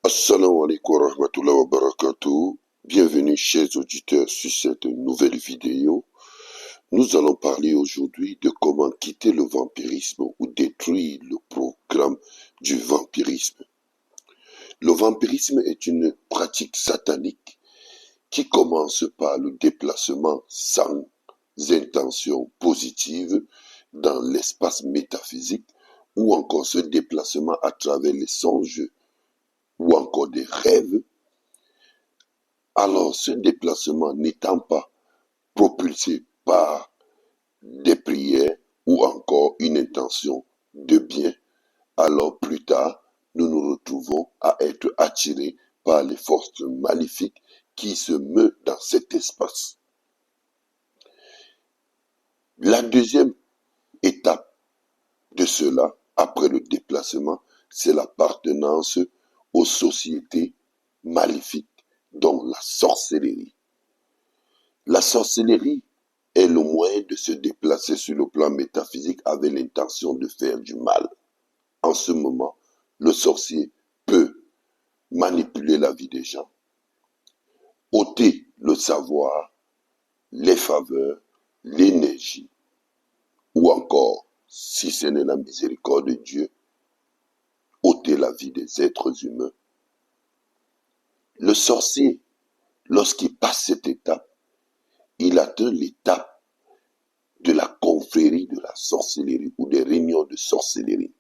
Assalamu alaikum wa rahmatullahi wa barakatuh. Bienvenue chers auditeurs sur cette nouvelle vidéo. Nous allons parler aujourd'hui de comment quitter le vampirisme ou détruire le programme du vampirisme. Le vampirisme est une pratique satanique qui commence par le déplacement sans intention positive dans l'espace métaphysique ou encore ce déplacement à travers les songes ou encore des rêves. Alors, ce déplacement n'étant pas propulsé par des prières ou encore une intention de bien, alors plus tard, nous nous retrouvons à être attirés par les forces maléfiques qui se meuvent dans cet espace. La deuxième étape de cela, après le déplacement, c'est l'appartenance aux sociétés maléfiques, dont la sorcellerie. La sorcellerie est le moyen de se déplacer sur le plan métaphysique avec l'intention de faire du mal. En ce moment, le sorcier peut manipuler la vie des gens, ôter le savoir, les faveurs, l'énergie, ou encore, si ce n'est la miséricorde de Dieu, ôter la vie des êtres humains. Le sorcier, lorsqu'il passe cette étape, il atteint l'étape de la confrérie de la sorcellerie ou des réunions de sorcellerie.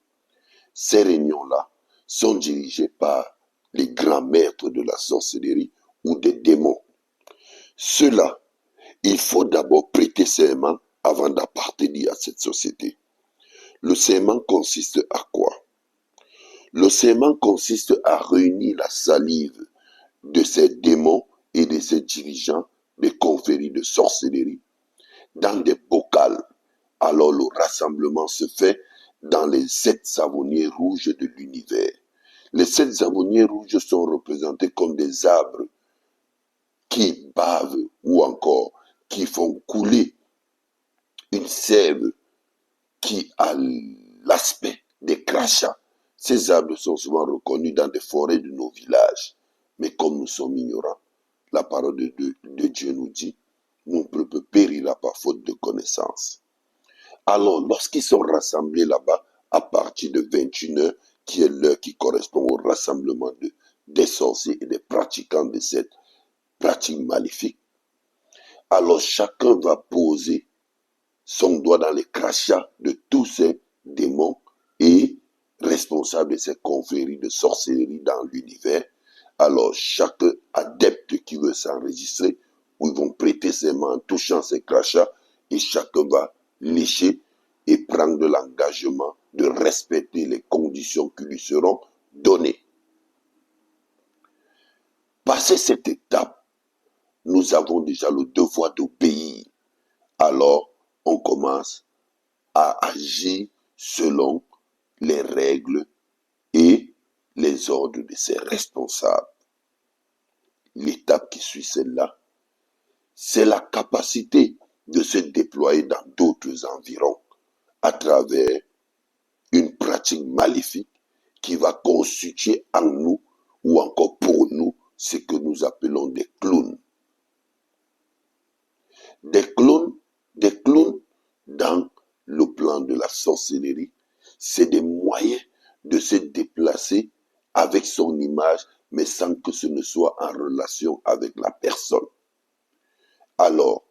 Ces réunions-là sont dirigées par les grands maîtres de la sorcellerie ou des démons. Ceux-là, il faut d'abord prêter serment avant d'appartenir à cette société. Le serment consiste à quoi? Le serment consiste à réunir la salive de ces démons et de ces dirigeants des confréries de sorcellerie dans des bocals. Alors le rassemblement se fait dans les 7 savonniers rouges de l'univers. Les 7 savonniers rouges sont représentés comme des arbres qui bavent ou encore qui font couler une sève qui a l'aspect des crachats. Ces arbres sont souvent reconnus dans des forêts de nos villages. Mais comme nous sommes ignorants, la parole de Dieu nous dit, mon peuple périra par faute de connaissance. Alors, lorsqu'ils sont rassemblés là-bas, à partir de 21h, qui est l'heure qui correspond au rassemblement des sorciers et des pratiquants de cette pratique maléfique, alors chacun va poser son doigt dans les crachats de tous ces démons et responsables de ces confréries de sorcellerie dans l'univers. Alors chaque adepte qui veut s'enregistrer, ou ils vont prêter serment en touchant ces crachats, et chacun va lécher et prendre l'engagement de respecter les conditions qui lui seront données. Passé cette étape, nous avons déjà le devoir d'obéir. Alors, on commence à agir selon les règles et les ordres de ses responsables. L'étape qui suit celle-là, c'est la capacité de se déployer dans d'autres environs à travers une pratique maléfique qui va constituer en nous ou encore pour nous ce que nous appelons des clowns. Des clowns dans le plan de la sorcellerie, c'est des moyens de se déplacer avec son image, mais sans que ce ne soit en relation avec la personne. Alors,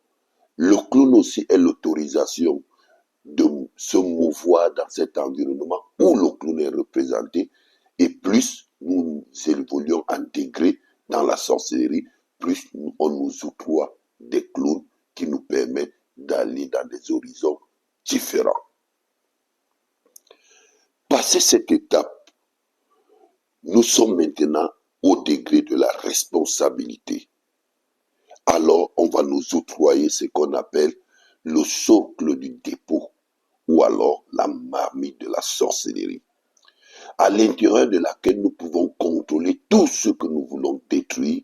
le clown aussi est l'autorisation de se mouvoir dans cet environnement où le clown est représenté, et plus nous évoluons en degré dans la sorcellerie, plus on nous octroie des clowns qui nous permettent d'aller dans des horizons différents. Passé cette étape, nous sommes maintenant au degré de la responsabilité. Alors, on va nous octroyer ce qu'on appelle le socle du dépôt, ou alors la marmite de la sorcellerie, à l'intérieur de laquelle nous pouvons contrôler tout ce que nous voulons détruire,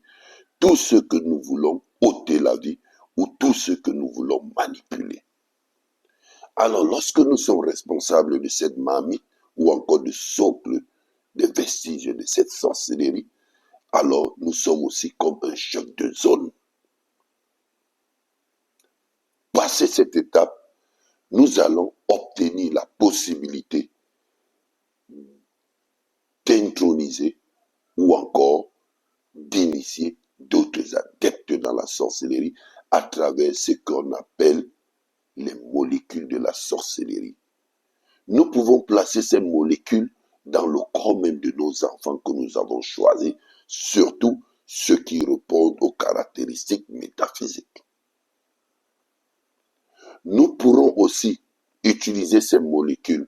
tout ce que nous voulons ôter la vie, ou tout ce que nous voulons manipuler. Alors, lorsque nous sommes responsables de cette marmite, ou encore du socle des vestiges de cette sorcellerie, alors nous sommes aussi comme un choc de zone. Passer cette étape, nous allons obtenir la possibilité d'introniser ou encore d'initier d'autres adeptes dans la sorcellerie à travers ce qu'on appelle les molécules de la sorcellerie. Nous pouvons placer ces molécules dans le corps même de nos enfants que nous avons choisis, surtout ceux qui répondent aux caractéristiques métaphysiques. Nous pourrons aussi utiliser ces molécules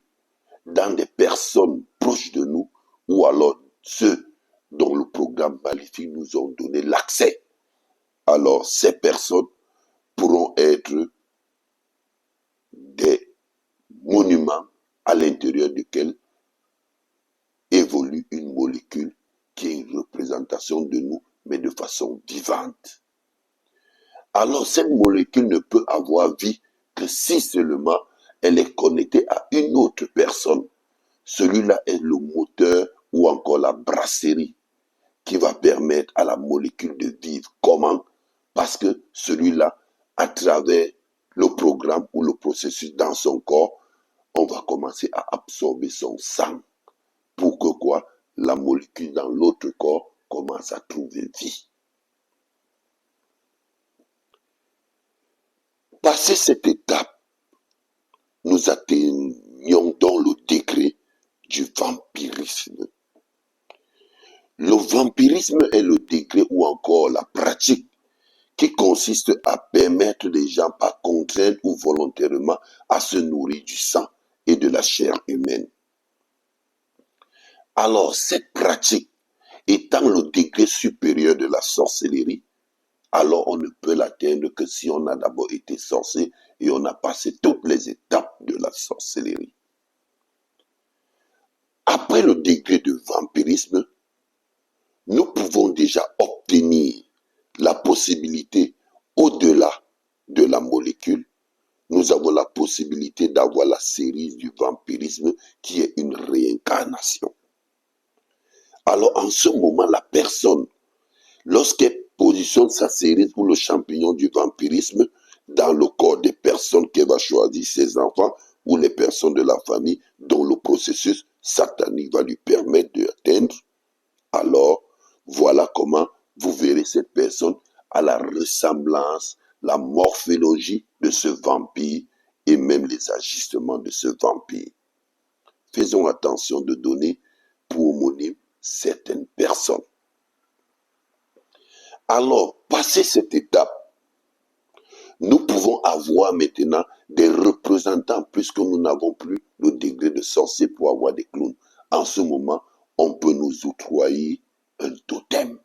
dans des personnes proches de nous ou alors ceux dont le programme maléfique nous a donné l'accès. Alors ces personnes pourront être des monuments à l'intérieur duquel évolue une molécule qui est une représentation de nous, mais de façon vivante. Alors cette molécule ne peut avoir vie que si seulement elle est connectée à une autre personne. Celui-là est le moteur ou encore la brasserie qui va permettre à la molécule de vivre. Comment? Parce que celui-là, à travers le programme ou le processus dans son corps, on va commencer à absorber son sang pour que quoi? La molécule dans l'autre corps commence à trouver vie. Passé cette étape, nous atteignons dans le degré du vampirisme. Le vampirisme est le degré ou encore la pratique qui consiste à permettre des gens par contrainte ou volontairement à se nourrir du sang et de la chair humaine. Alors, cette pratique étant le degré supérieur de la sorcellerie, alors on ne peut l'atteindre que si on a d'abord été sorcier et on a passé toutes les étapes de la sorcellerie. Après le degré de vampirisme, nous pouvons déjà obtenir la possibilité, au-delà de la molécule, nous avons la possibilité d'avoir la série du vampirisme qui est une réincarnation. Alors en ce moment, la personne, lorsqu'elle positionne sa série ou le champignon du vampirisme dans le corps des personnes qu'elle va choisir, ses enfants ou les personnes de la famille dont le processus satanique va lui permettre d'atteindre, alors voilà comment vous verrez cette personne à la ressemblance, la morphologie de ce vampire et même les agissements de ce vampire. Faisons attention de donner pour homonyme certaines personnes. Alors, passé cette étape, nous pouvons avoir maintenant des représentants puisque nous n'avons plus le degré de sorcier pour avoir des clowns. En ce moment, on peut nous octroyer un totem.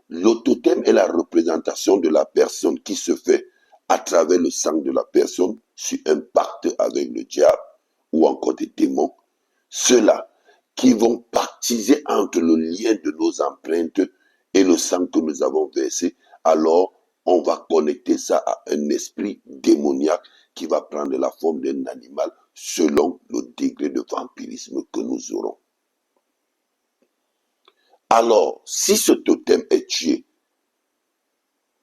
Le totem est la représentation de la personne qui se fait à travers le sang de la personne sur un pacte avec le diable ou encore des démons. Ceux-là qui vont pactiser entre le lien de nos empreintes et le sang que nous avons versé, alors on va connecter ça à un esprit démoniaque qui va prendre la forme d'un animal selon le degré de vampirisme que nous aurons. Alors, si ce totem est tué,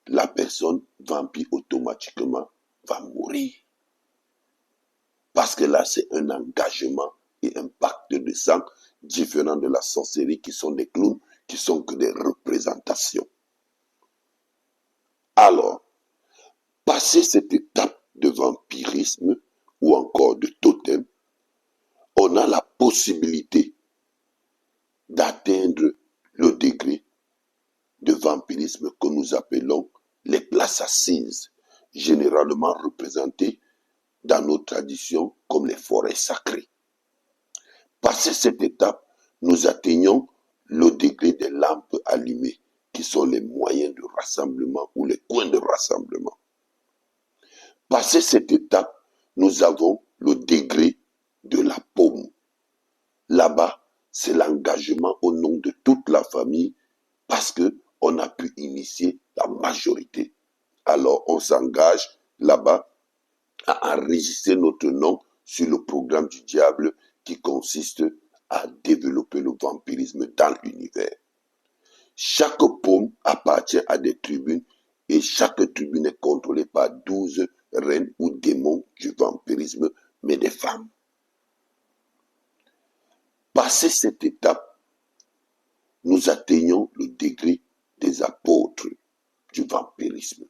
la personne vampire automatiquement va mourir. Parce que là, c'est un engagement et un pacte de sang différent de la sorcellerie qui sont des clowns, qui sont que des représentations. Alors, passer cette étape de vampirisme ou encore de totem, on a la possibilité d'atteindre le degré de vampirisme que nous appelons les places assises, généralement représentées dans nos traditions comme les forêts sacrées. Passé cette étape, nous atteignons le degré des lampes allumées, qui sont les moyens de rassemblement ou les coins de rassemblement. Passé cette étape, nous avons le degré de la paume. Là-bas, c'est l'engagement au nom de toute la famille parce qu'on a pu initier la majorité. Alors, on s'engage là-bas à enregistrer notre nom sur le programme du diable qui consiste à développer le vampirisme dans l'univers. Chaque paume appartient à des tribunes et chaque tribune est contrôlée par 12 reines ou démons du vampirisme, mais des femmes. Passé cette étape, nous atteignons le degré des apôtres du vampirisme.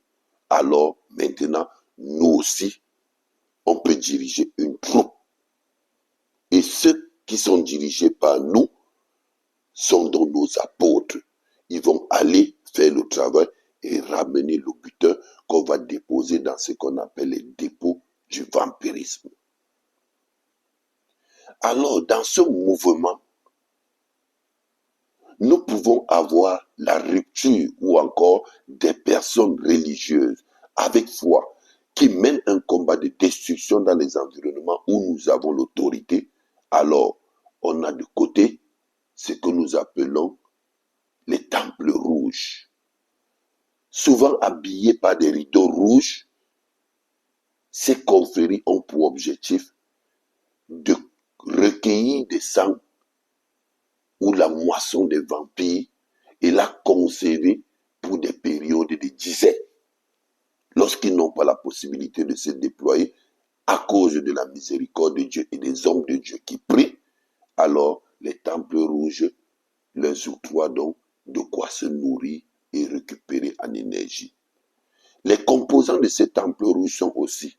Alors, maintenant, nous aussi, on peut diriger une troupe. Et ceux qui sont dirigés par nous sont donc nos apôtres. Ils vont aller faire le travail et ramener le butin qu'on va déposer dans ce qu'on appelle les dépôts du vampirisme. Alors, dans ce mouvement, nous pouvons avoir la rupture ou encore des personnes religieuses avec foi qui mènent un combat de destruction dans les environnements où nous avons l'autorité. Alors, on a de côté ce que nous appelons les temples rouges. Souvent habillés par des rideaux rouges, ces confréries ont pour objectif de recueillir des sangs ou la moisson des vampires et la conserver pour des périodes de dizaines. Lorsqu'ils n'ont pas la possibilité de se déployer à cause de la miséricorde de Dieu et des hommes de Dieu qui prient, alors les temples rouges leur octroient donc de quoi se nourrir et récupérer en énergie. Les composants de ces temples rouges sont aussi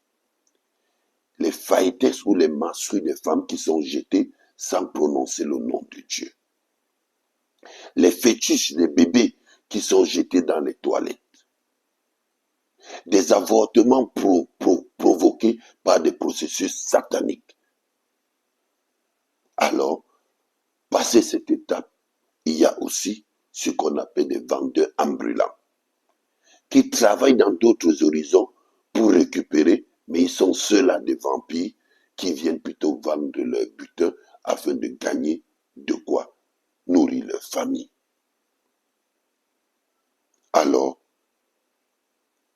les faïtesses ou les menstrues des femmes qui sont jetées sans prononcer le nom de Dieu. Les fétiches des bébés qui sont jetés dans les toilettes. Des avortements provoqués par des processus sataniques. Alors, passé cette étape, il y a aussi ce qu'on appelle des vendeurs ambulants qui travaillent dans d'autres horizons pour récupérer, mais ils sont ceux-là des vampires qui viennent plutôt vendre leur butin afin de gagner de quoi nourrir leur famille. Alors,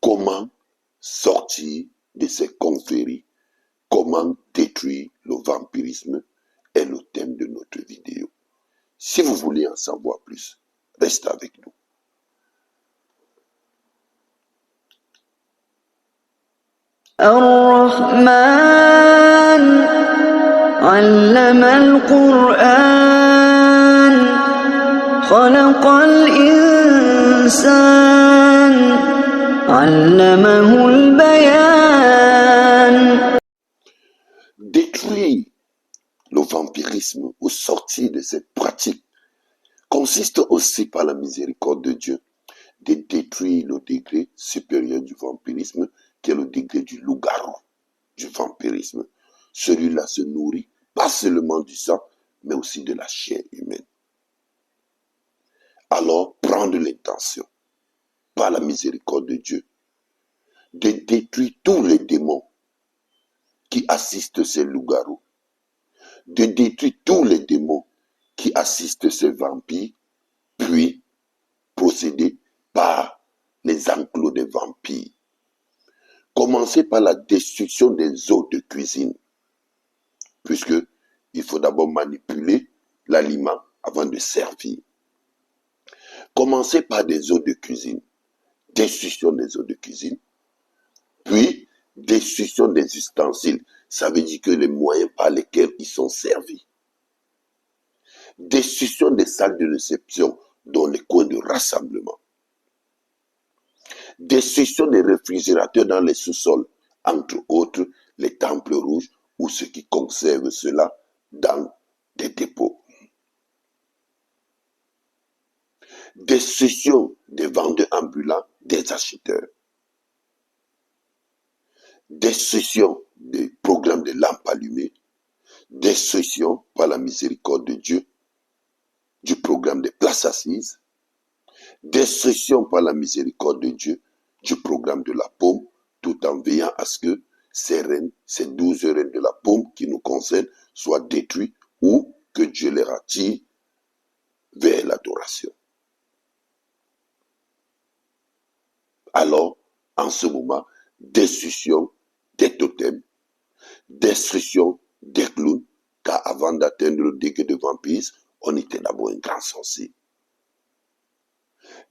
comment sortir de ces confréries? Comment détruire le vampirisme est le thème de notre vidéo. Si vous voulez en savoir plus, restez avec nous. الرحمن علم القرآن خلق الإنسان علمه البيان. Détruire le vampirisme ou sortir de cette pratique consiste aussi par la miséricorde de Dieu de détruire le degré supérieur du vampirisme qui est le degré du loup-garou, du vampirisme. Celui-là se nourrit pas seulement du sang, mais aussi de la chair humaine. Alors, prendre l'intention, par la miséricorde de Dieu, de détruire tous les démons qui assistent ces loups-garous, de détruire tous les démons qui assistent ces vampires, puis procéder par les enclos des vampires. Commencez par la destruction des eaux de cuisine, puisque il faut d'abord manipuler l'aliment avant de servir. Commencez par des eaux de cuisine, destruction des eaux de cuisine, puis destruction des ustensiles, ça veut dire que les moyens par lesquels ils sont servis. Destruction des salles de réception, dont les coins de rassemblement. Destruction des réfrigérateurs dans les sous-sols, entre autres les temples rouges ou ceux qui conservent cela dans des dépôts. Destruction des vendeurs ambulants, des acheteurs. Destruction des programmes de lampes allumées. Destruction par la miséricorde de Dieu du programme des places assises. Destruction par la miséricorde de Dieu du programme de la paume, tout en veillant à ce que ces reines, ces 12 reines de la paume qui nous concernent, soient détruites ou que Dieu les attire vers l'adoration. Alors, en ce moment, destruction des totems, destruction des clowns, car avant d'atteindre le degré de vampirisme, on était d'abord un grand sorcier.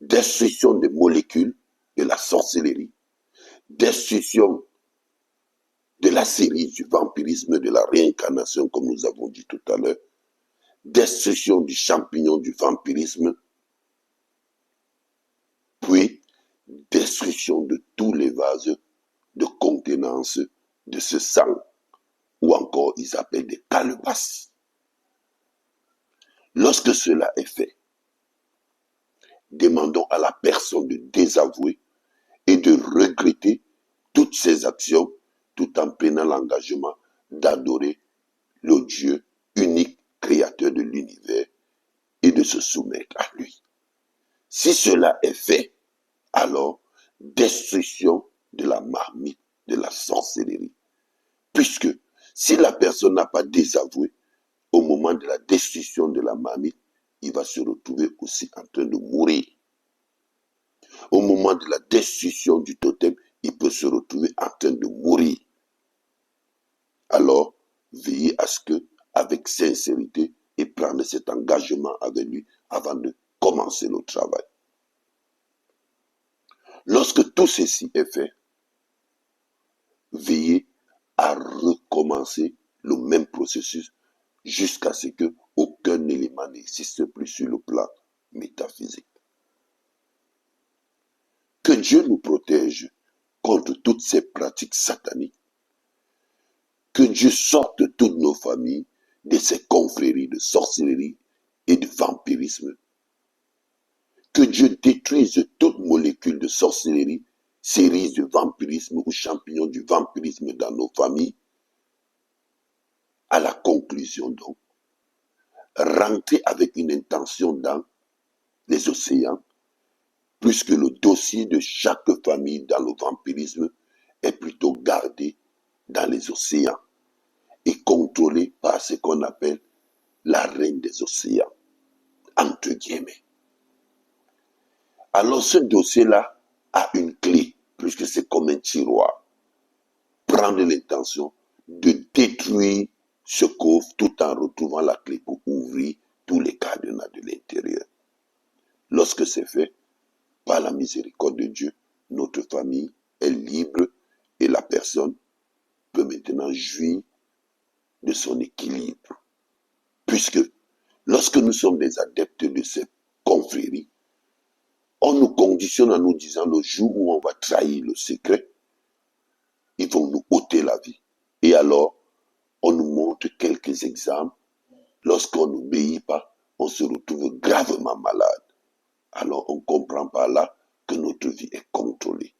destruction des molécules, de la sorcellerie, destruction de la série du vampirisme, de la réincarnation, comme nous avons dit tout à l'heure, destruction du champignon du vampirisme, puis destruction de tous les vases de contenance de ce sang, ou encore ils appellent des calebasses. Lorsque cela est fait, demandons à la personne de désavouer et de regretter toutes ses actions, tout en prenant l'engagement d'adorer le Dieu unique, créateur de l'univers, et de se soumettre à lui. Si cela est fait, alors destruction de la marmite, de la sorcellerie. Puisque si la personne n'a pas désavoué, au moment de la destruction de la marmite, il va se retrouver aussi en train de mourir. Au moment de la destruction du totem, il peut se retrouver en train de mourir. Alors, veillez à ce que, avec sincérité, et prendre cet engagement avec lui avant de commencer le travail. Lorsque tout ceci est fait, veillez à recommencer le même processus jusqu'à ce que aucun élément n'existe plus sur le plan métaphysique. Que Dieu nous protège contre toutes ces pratiques sataniques. Que Dieu sorte toutes nos familles de ces confréries de sorcellerie et de vampirisme. Que Dieu détruise toute molécule de sorcellerie, séries de vampirisme ou champignons du vampirisme dans nos familles. À la conclusion donc, rentrer avec une intention dans les océans, puisque le dossier de chaque famille dans le vampirisme est plutôt gardé dans les océans et contrôlé par ce qu'on appelle la reine des océans, entre guillemets. Alors ce dossier-là a une clé, puisque c'est comme un tiroir. Prendre l'intention de détruire ce coffre tout en retrouvant la clé pour ouvrir tous les cadenas de l'intérieur. Lorsque c'est fait, par la miséricorde de Dieu, notre famille est libre et la personne peut maintenant jouir de son équilibre. Puisque lorsque nous sommes des adeptes de cette confrérie, on nous conditionne en nous disant le jour où on va trahir le secret, ils vont nous ôter la vie. Et alors, on nous montre quelques exemples. Lorsqu'on n'obéit pas, on se retrouve gravement malade. Alors, on comprend par là que notre vie est contrôlée.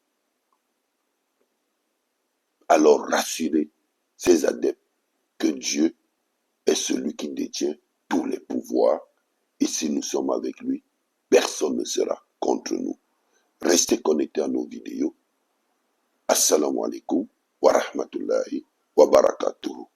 Alors, rassurez ces adeptes que Dieu est celui qui détient tous les pouvoirs. Et si nous sommes avec lui, personne ne sera contre nous. Restez connectés à nos vidéos. Assalamu alaikum wa rahmatullahi wa barakatuhu.